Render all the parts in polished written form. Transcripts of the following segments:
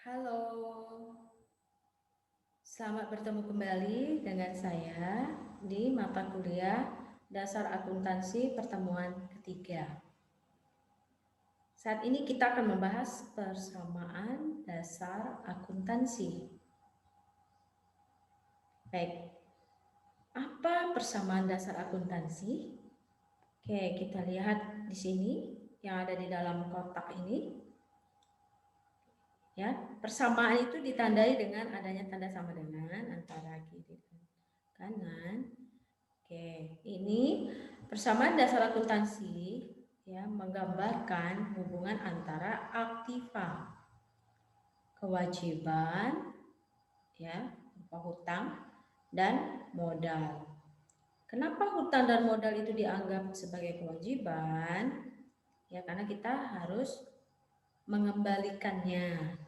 Halo, selamat bertemu kembali dengan saya di mata kuliah Dasar Akuntansi pertemuan ketiga. Saat ini kita akan membahas persamaan dasar akuntansi. Baik, apa persamaan dasar akuntansi? Oke, kita lihat di sini yang ada di dalam kotak ini. Ya, persamaan itu ditandai dengan adanya tanda sama dengan antara kiri dan kanan. Oke, ini persamaan dasar akuntansi ya menggambarkan hubungan antara aktiva, kewajiban ya, berupa hutang dan modal. Kenapa hutang dan modal itu dianggap sebagai kewajiban? Ya, karena kita harus mengembalikannya.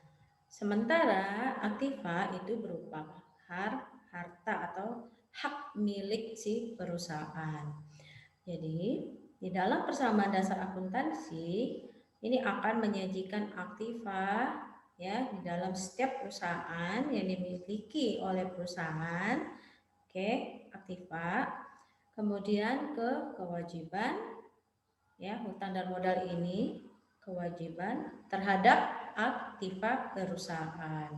Sementara aktiva itu berupa harta atau hak milik si perusahaan. Jadi, di dalam persamaan dasar akuntansi ini akan menyajikan aktiva ya di dalam setiap perusahaan yang dimiliki oleh perusahaan. Oke, aktiva. Kemudian ke kewajiban ya, hutang dan modal ini kewajiban terhadap aktiva perusahaan.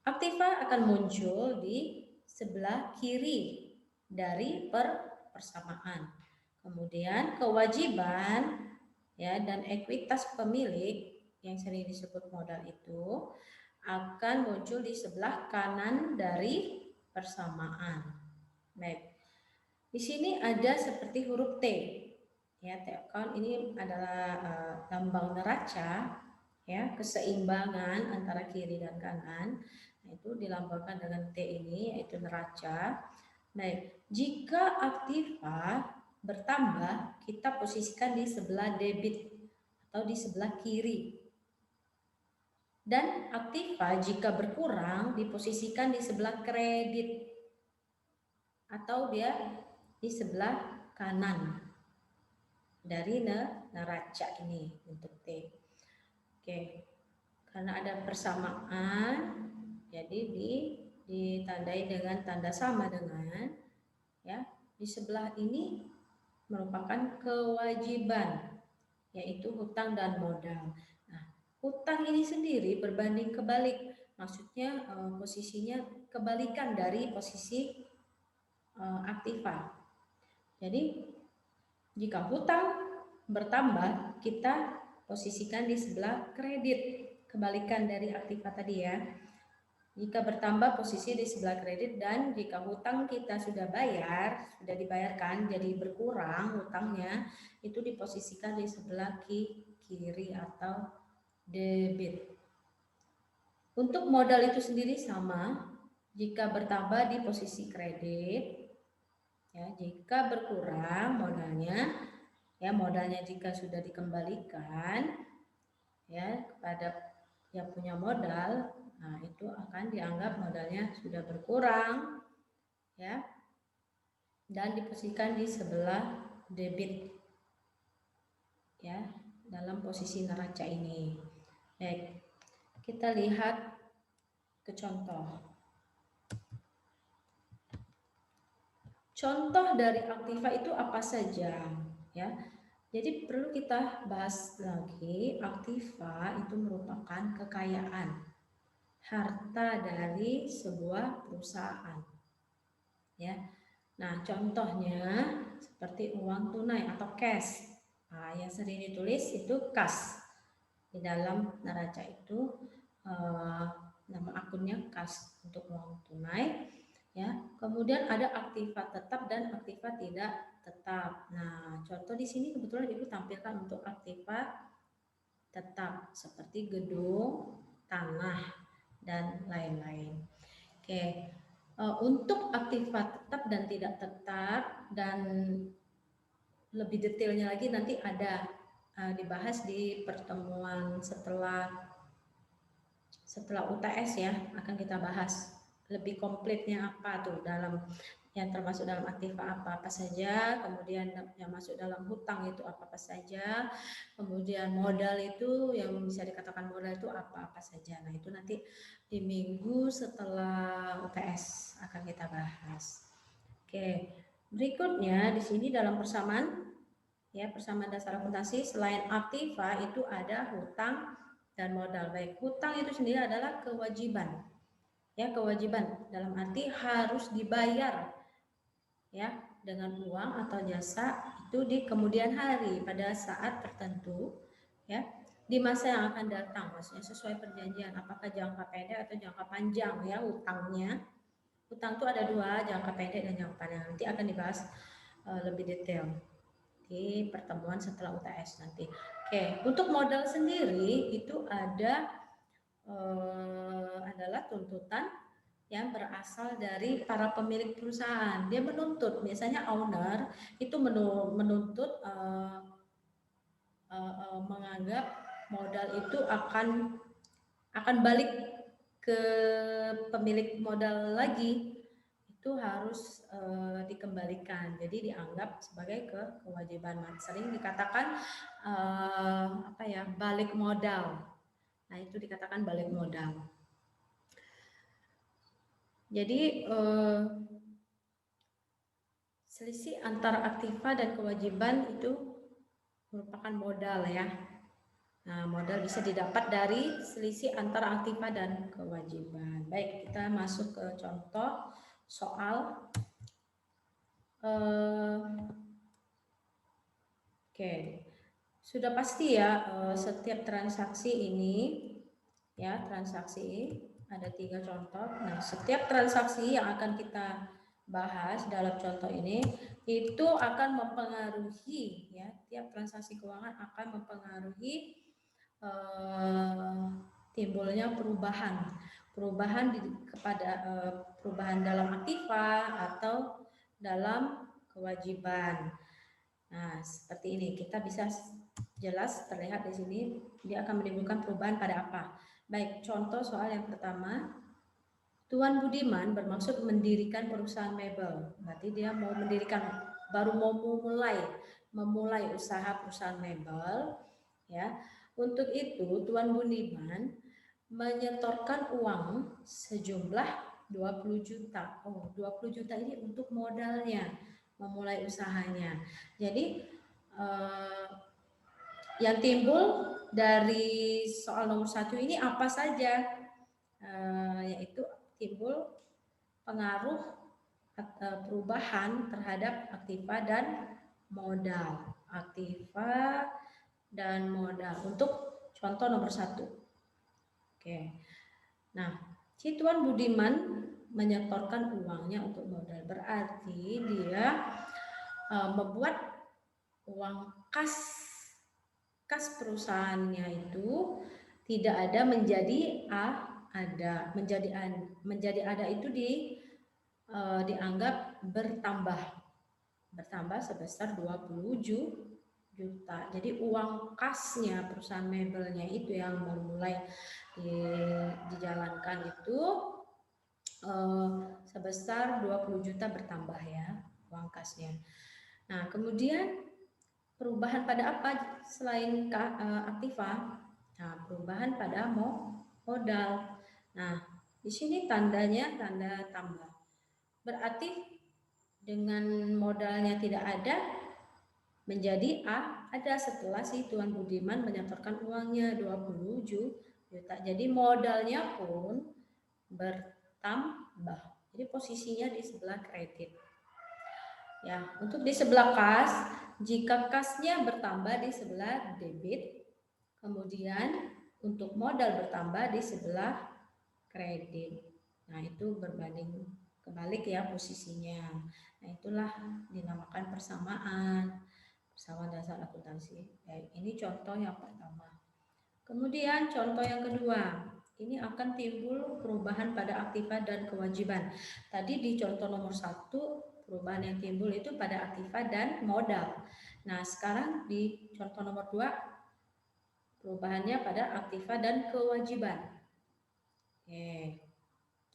Aktiva akan muncul di sebelah kiri dari persamaan. Kemudian kewajiban ya dan ekuitas pemilik yang sering disebut modal itu akan muncul di sebelah kanan dari persamaan. Baik. Di sini ada seperti huruf T. Ya, T account ini adalah lambang neraca ya, keseimbangan antara kiri dan kanan. Nah, itu dilambangkan dengan T ini yaitu neraca. Baik, jika aktiva bertambah, kita posisikan di sebelah debit atau di sebelah kiri. Dan aktiva jika berkurang diposisikan di sebelah kredit atau dia di sebelah kanan dari neraca ini untuk T. Oke, karena ada persamaan, jadi ditandai dengan tanda sama dengan ya di sebelah ini merupakan kewajiban yaitu hutang dan modal. Nah, hutang ini sendiri berbanding kebalik, maksudnya posisinya kebalikan dari posisi aktiva. Jadi jika hutang bertambah, kita posisikan di sebelah kredit, kebalikan dari aktiva tadi ya. Jika bertambah posisi di sebelah kredit, dan jika hutang kita sudah bayar, sudah dibayarkan, jadi berkurang hutangnya, itu diposisikan di sebelah kiri atau debit. Untuk modal itu sendiri sama, jika bertambah di posisi kredit, ya, jika berkurang modalnya, ya modalnya jika sudah dikembalikan ya kepada yang punya modal, nah itu akan dianggap modalnya sudah berkurang ya dan diposisikan di sebelah debit ya dalam posisi neraca ini. Baik, kita lihat ke contoh. Contoh dari aktiva itu apa saja ya? Jadi perlu kita bahas lagi, aktiva itu merupakan kekayaan, harta dari sebuah perusahaan. Ya. Nah, contohnya seperti uang tunai atau cash. Nah, yang sering ditulis itu kas. Di dalam neraca itu nama akunnya kas untuk uang tunai. Ya. Kemudian ada aktiva tetap dan aktiva tidak tetap. Nah, contoh di sini kebetulan Ibu tampilkan untuk aktiva tetap seperti gedung, tanah, dan lain-lain. Oke, untuk aktiva tetap dan tidak tetap dan lebih detailnya lagi nanti ada dibahas di pertemuan setelah UTS ya, akan kita bahas lebih komplitnya apa tuh dalam yang termasuk dalam aktiva apa-apa saja, kemudian yang masuk dalam hutang itu apa-apa saja, kemudian modal itu yang bisa dikatakan modal itu apa-apa saja. Nah, itu nanti di minggu setelah UTS akan kita bahas. Oke, berikutnya di sini dalam persamaan persamaan dasar akuntansi selain aktiva itu ada hutang dan modal. Baik, hutang itu sendiri adalah kewajiban. Kewajiban dalam arti harus dibayar dengan uang atau jasa itu di kemudian hari pada saat tertentu di masa yang akan datang, maksudnya sesuai perjanjian apakah jangka pendek atau jangka panjang hutangnya. Hutang itu ada dua, jangka pendek dan jangka panjang. Nanti akan dibahas lebih detail di pertemuan setelah UTS nanti. Oke, untuk modal sendiri itu adalah tuntutan yang berasal dari para pemilik perusahaan. Dia menuntut, biasanya owner itu menuntut menganggap modal itu akan balik ke pemilik modal lagi, itu harus dikembalikan. Jadi dianggap sebagai kewajiban. Sering dikatakan balik modal. Nah, itu dikatakan balik modal. Jadi selisih antara aktiva dan kewajiban itu merupakan modal ya. Nah, modal bisa didapat dari selisih antara aktiva dan kewajiban. Baik, kita masuk ke contoh soal. Oke, sudah pasti ya setiap transaksi ini transaksi ada 3 contoh. Nah, setiap transaksi yang akan kita bahas dalam contoh ini itu akan mempengaruhi tiap transaksi keuangan akan mempengaruhi timbulnya perubahan dalam aktiva atau dalam kewajiban. Nah, seperti ini kita bisa jelas terlihat di sini dia akan menimbulkan perubahan pada apa. Baik, contoh soal yang pertama, Tuan Budiman bermaksud mendirikan perusahaan mebel. Berarti dia mau mendirikan, baru mau memulai usaha perusahaan mebel ya. Untuk itu Tuan Budiman menyetorkan uang sejumlah 20 juta. Oh, 20 juta ini untuk modalnya memulai usahanya. Jadi yang timbul dari soal nomor 1 ini apa saja? Yaitu timbul pengaruh perubahan terhadap aktiva dan modal. Aktiva dan modal untuk contoh nomor 1. Oke. Nah, si Tuan Budiman menyetorkan uangnya untuk modal. Berarti dia membuat uang kas perusahaannya itu tidak ada menjadi ada, menjadi ada itu dianggap bertambah sebesar 20 juta. Jadi uang kasnya perusahaan mebelnya itu yang baru mulai dijalankan itu sebesar 20 juta bertambah ya uang kasnya. Nah, kemudian perubahan pada apa selain aktiva? Nah, perubahan pada modal. Nah, di sini tandanya tanda tambah. Berarti dengan modalnya tidak ada menjadi ada setelah si Tuan Budiman menyetorkan uangnya 20 juta. Jadi modalnya pun bertambah. Jadi posisinya di sebelah kredit. Ya, untuk di sebelah kas, jika kasnya bertambah di sebelah debit, kemudian untuk modal bertambah di sebelah kredit. Nah, itu berbanding kebalik ya posisinya. Nah, itulah dinamakan persamaan dasar akuntansi. Baik, ini contoh yang pertama. Kemudian contoh yang kedua, ini akan timbul perubahan pada aktiva dan kewajiban. Tadi di contoh nomor 1, perubahan yang timbul itu pada aktiva dan modal. Nah, sekarang di contoh nomor 2, perubahannya pada aktiva dan kewajiban. Oke.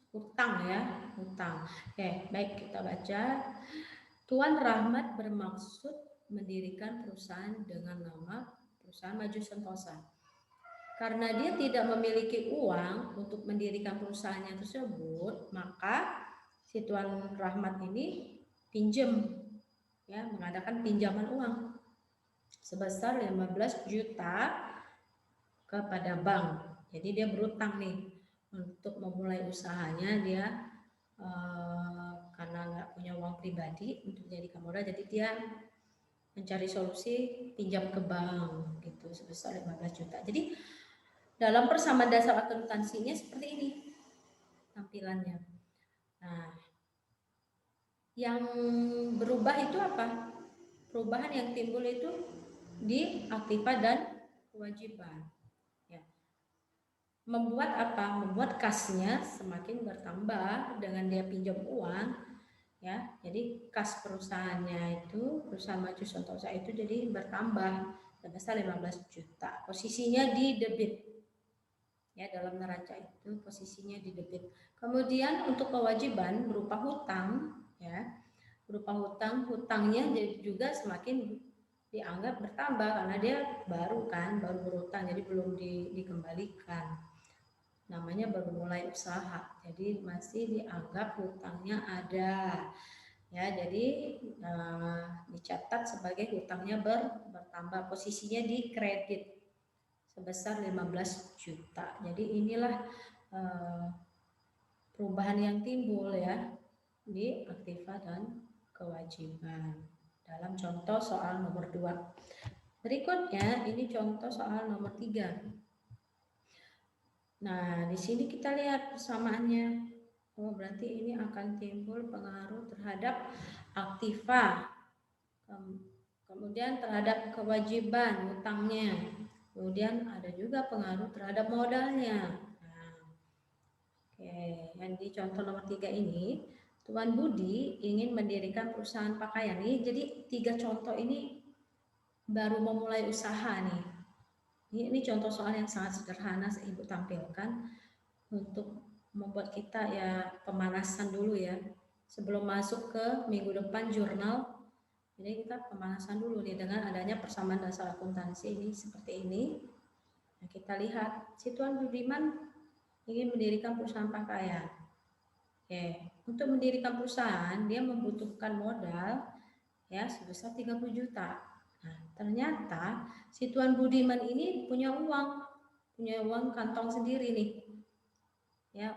Utang ya, utang. Oke, baik kita baca. Tuan Rahmat bermaksud mendirikan perusahaan dengan nama perusahaan Maju Sentosa. Karena dia tidak memiliki uang untuk mendirikan perusahaannya tersebut, maka si Tuan Rahmat ini pinjam, ya, mengadakan pinjaman uang sebesar 15 juta kepada bank. Jadi dia berutang nih untuk memulai usahanya. Dia karena nggak punya uang pribadi untuk jadikan modal, jadi dia mencari solusi pinjam ke bank gitu sebesar 15 juta. Jadi dalam persamaan dasar akuntansinya seperti ini tampilannya. Nah, yang berubah itu apa? Perubahan yang timbul itu di aktiva dan kewajiban. Ya. Membuat apa? Membuat kasnya semakin bertambah dengan dia pinjam uang. Ya, jadi kas perusahaannya itu, perusahaan Maju Sentosa itu jadi bertambah sebesar 15 juta. Posisinya di debit. Ya, dalam neraca itu posisinya di debit. Kemudian untuk kewajiban berupa hutang, ya, berupa hutangnya juga semakin dianggap bertambah karena dia baru berutang, jadi belum dikembalikan. Namanya baru mulai usaha, jadi masih dianggap hutangnya ada. Ya, jadi dicatat sebagai hutangnya bertambah, posisinya di kredit sebesar 15 juta. Jadi inilah perubahan yang timbul ya di aktiva dan kewajiban dalam contoh soal nomor 2. Berikutnya ini contoh soal nomor 3. Nah, di sini kita lihat persamaannya. Oh, berarti ini akan timbul pengaruh terhadap aktiva. Kemudian terhadap kewajiban utangnya. Kemudian ada juga pengaruh terhadap modalnya. Nah, oke, yang di contoh nomor 3 ini, Tuan Budi ingin mendirikan perusahaan pakaian. Jadi 3 contoh ini baru memulai usaha nih. Ini contoh soal yang sangat sederhana Ibu tampilkan untuk membuat kita ya pemanasan dulu ya. Sebelum masuk ke minggu depan jurnal, jadi kita pemanasan dulu nih dengan adanya persamaan dasar akuntansi ini seperti ini. Nah, kita lihat si Tuan Budiman ingin mendirikan perusahaan pakaian. Oke, untuk mendirikan perusahaan dia membutuhkan modal ya sebesar 30 juta. Nah, ternyata si Tuan Budiman ini punya uang kantong sendiri nih. Ya,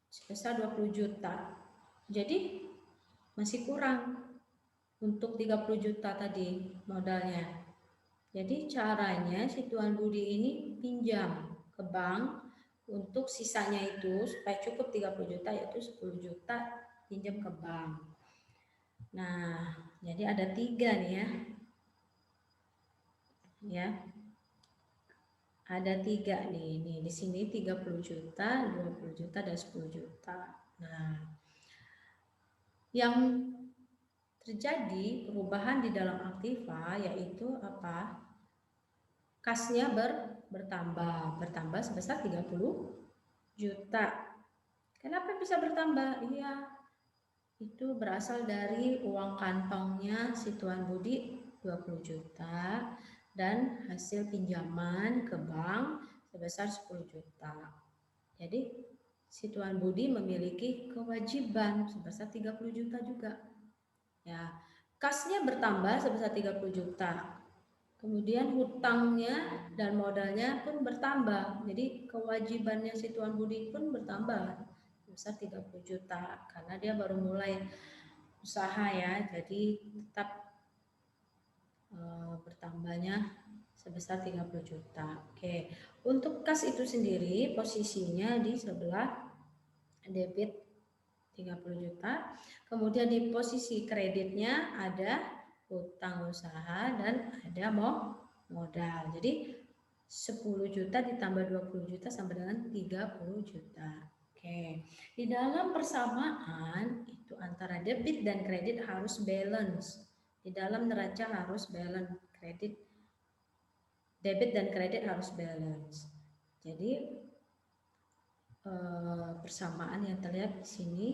sebesar 20 juta. Jadi masih kurang untuk 30 juta tadi modalnya. Jadi caranya si Tuan Budi ini pinjam ke bank untuk sisanya itu supaya cukup 30 juta yaitu 10 juta pinjam ke bank. Nah, jadi ada 3 nih ya. Ya. Ada 3 nih. Nih di sini 30 juta, 20 juta dan 10 juta. Nah, yang terjadi perubahan di dalam aktiva yaitu apa? Kasnya bertambah sebesar 30 juta. Kenapa bisa bertambah? Iya, itu berasal dari uang kantongnya si Tuan Budi 20 juta dan hasil pinjaman ke bank sebesar 10 juta. Jadi si Tuan Budi memiliki kewajiban sebesar 30 juta juga. Ya, kasnya bertambah sebesar 30 juta. Kemudian hutangnya dan modalnya pun bertambah. Jadi kewajibannya si Tuan Budi pun bertambah sebesar 30 juta karena dia baru mulai usaha ya. Jadi tetap bertambahnya sebesar 30 juta. Oke. Untuk kas itu sendiri posisinya di sebelah debit 30 juta. Kemudian di posisi kreditnya ada utang usaha dan ada modal. Jadi 10 juta ditambah 20 juta sama dengan 30 juta. Oke. Di dalam persamaan itu antara debit dan kredit harus balance. Di dalam neraca harus balance kredit. Debit dan kredit harus balance. Jadi persamaan yang terlihat di sini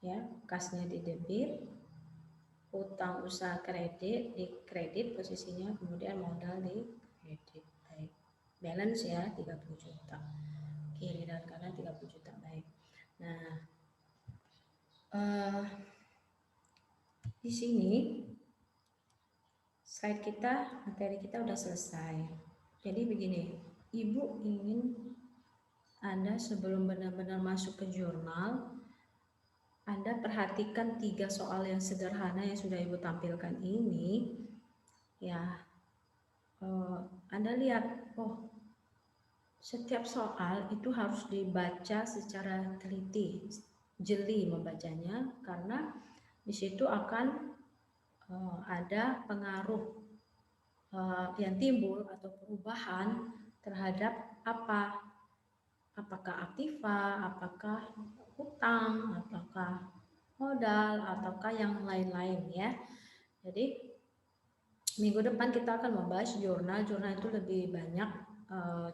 ya, kasnya di debit, utang usaha kredit di kredit posisinya, kemudian modal di kredit. Baik, balance ya 30 juta, kiri dan kanan 30 juta. Baik, nah di sini slide kita, materi kita udah selesai. Jadi begini, Ibu ingin Anda sebelum benar-benar masuk ke jurnal, Anda perhatikan 3 soal yang sederhana yang sudah Ibu tampilkan ini. Ya, Anda lihat, oh setiap soal itu harus dibaca secara teliti, jeli membacanya, karena di situ akan ada pengaruh yang timbul atau perubahan terhadap apakah aktiva, apakah hutang, apakah modal, ataukah yang lain-lain ya. Jadi minggu depan kita akan membahas jurnal itu lebih banyak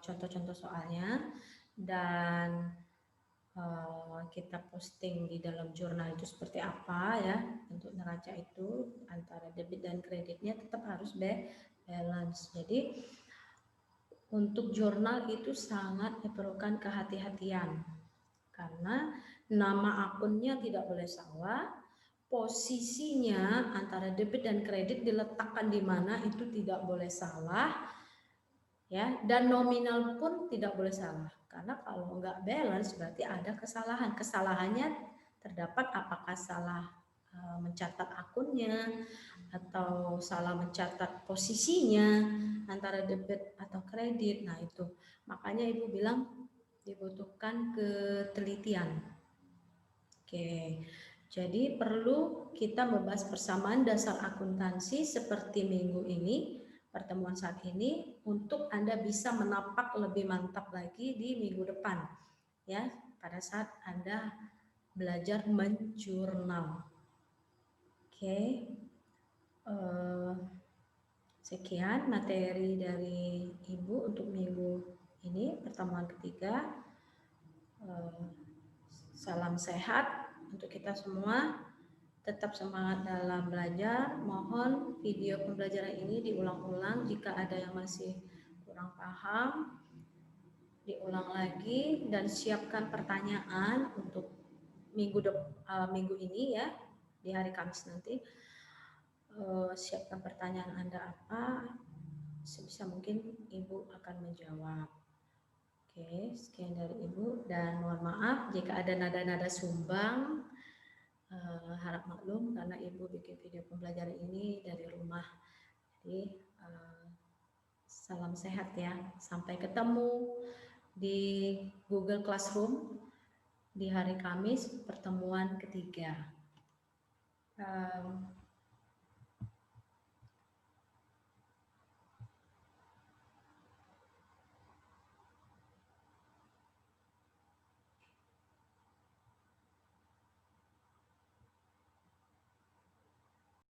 contoh-contoh soalnya, dan kita posting di dalam jurnal itu seperti apa ya. Untuk neraca itu antara debit dan kreditnya tetap harus balance. Jadi untuk jurnal itu sangat diperlukan kehati-hatian, karena nama akunnya tidak boleh salah, posisinya antara debit dan kredit diletakkan di mana itu tidak boleh salah ya, dan nominal pun tidak boleh salah, karena kalau nggak balance berarti ada kesalahan. Kesalahannya terdapat apakah salah mencatat akunnya atau salah mencatat posisinya antara debit atau kredit. Nah itu makanya Ibu bilang dibutuhkan ketelitian. Oke, jadi perlu kita membahas persamaan dasar akuntansi seperti minggu ini, pertemuan saat ini, untuk Anda bisa menapak lebih mantap lagi di minggu depan ya, pada saat Anda belajar menjurnal. Oke, sekian materi dari Ibu untuk minggu ini, pertemuan ketiga. Salam sehat untuk kita semua. Tetap semangat dalam belajar. Mohon video pembelajaran ini diulang-ulang. Jika ada yang masih kurang paham, diulang lagi dan siapkan pertanyaan untuk minggu ini ya, di hari Kamis nanti. Siapkan pertanyaan Anda apa, sebisa mungkin Ibu akan menjawab. Oke, sekian dari Ibu, dan mohon maaf jika ada nada-nada sumbang. Harap maklum karena Ibu bikin video pembelajaran ini dari rumah. Jadi salam sehat ya. Sampai ketemu di Google Classroom di hari Kamis, pertemuan ketiga.